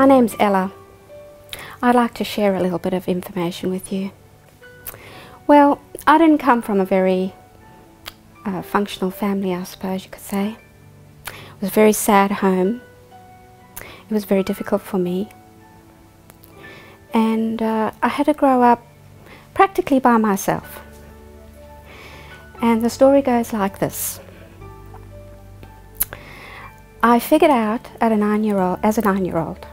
My name's Ella. I'd like to share a little bit of information with you. Well, I didn't come from a very functional family, I suppose you could say. It was a very sad home. It was very difficult for me. And I had to grow up practically by myself. And the story goes like this. I figured out as a 9-year-old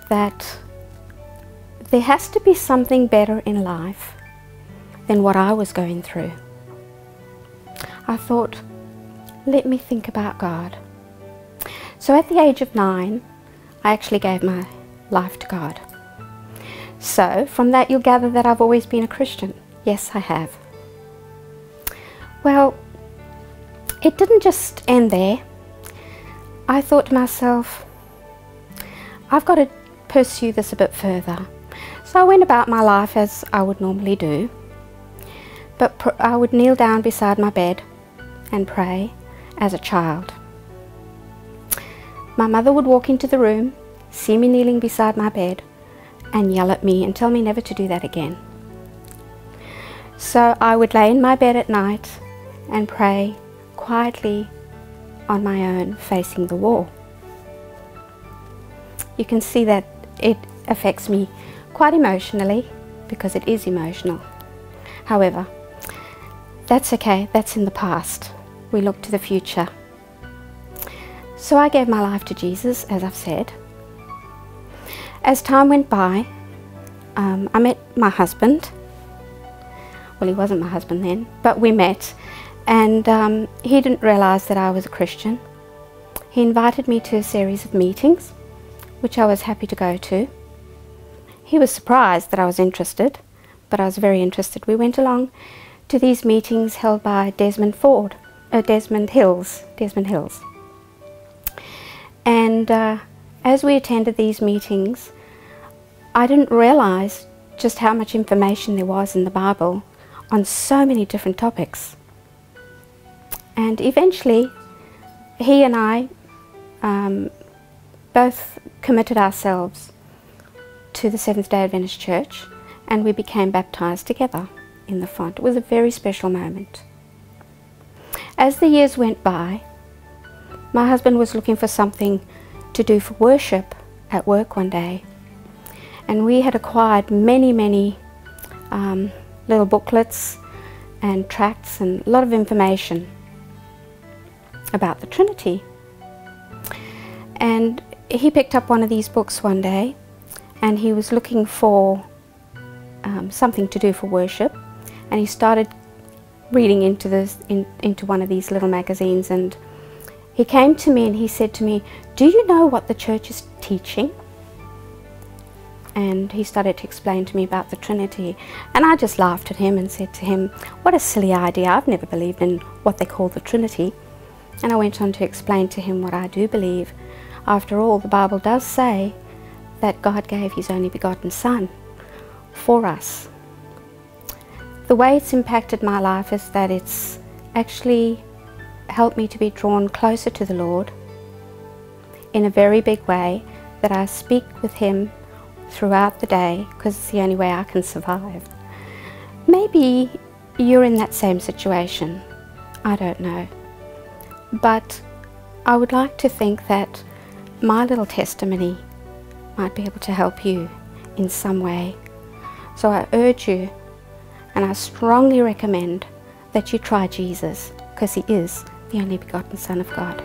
that there has to be something better in life than what I was going through. I thought, let me think about God. So at the age of 9, I actually gave my life to God. So from that you'll gather that I've always been a Christian. Yes, I have. Well, it didn't just end there. I thought to myself, I've got to pursue this a bit further. So I went about my life as I would normally do. But I would kneel down beside my bed and pray as a child. My mother would walk into the room, see me kneeling beside my bed, and yell at me and tell me never to do that again. So I would lay in my bed at night and pray quietly on my own, facing the wall. You can see that it affects me quite emotionally, because it is emotional. However, that's okay, that's in the past. We look to the future. So I gave my life to Jesus, as I've said. As time went by, I met my husband. Well, he wasn't my husband then, but we met. And he didn't realize that I was a Christian. He invited me to a series of meetings, which I was happy to go to. He was surprised that I was interested, but I was very interested. We went along to these meetings held by Desmond Hills. And as we attended these meetings, I didn't realize just how much information there was in the Bible on so many different topics. And eventually, he and I both committed ourselves to the Seventh-day Adventist Church, and we became baptized together in the font. It was a very special moment. As the years went by, my husband was looking for something to do for worship at work one day, and we had acquired many little booklets and tracts and a lot of information about the Trinity. And he picked up one of these books one day, and he was looking for something to do for worship, and he started reading into one of these little magazines, and he came to me and he said to me, "Do you know what the church is teaching?" And he started to explain to me about the Trinity, and I just laughed at him and said to him, "What a silly idea, I've never believed in what they call the Trinity." And I went on to explain to him what I do believe. After all, the Bible does say that God gave His only begotten Son for us. The way it's impacted my life is that it's actually helped me to be drawn closer to the Lord in a very big way, that I speak with Him throughout the day, because it's the only way I can survive. Maybe you're in that same situation, I don't know. But I would like to think that my little testimony might be able to help you in some way. So I urge you, and I strongly recommend that you try Jesus, because He is the only begotten Son of God.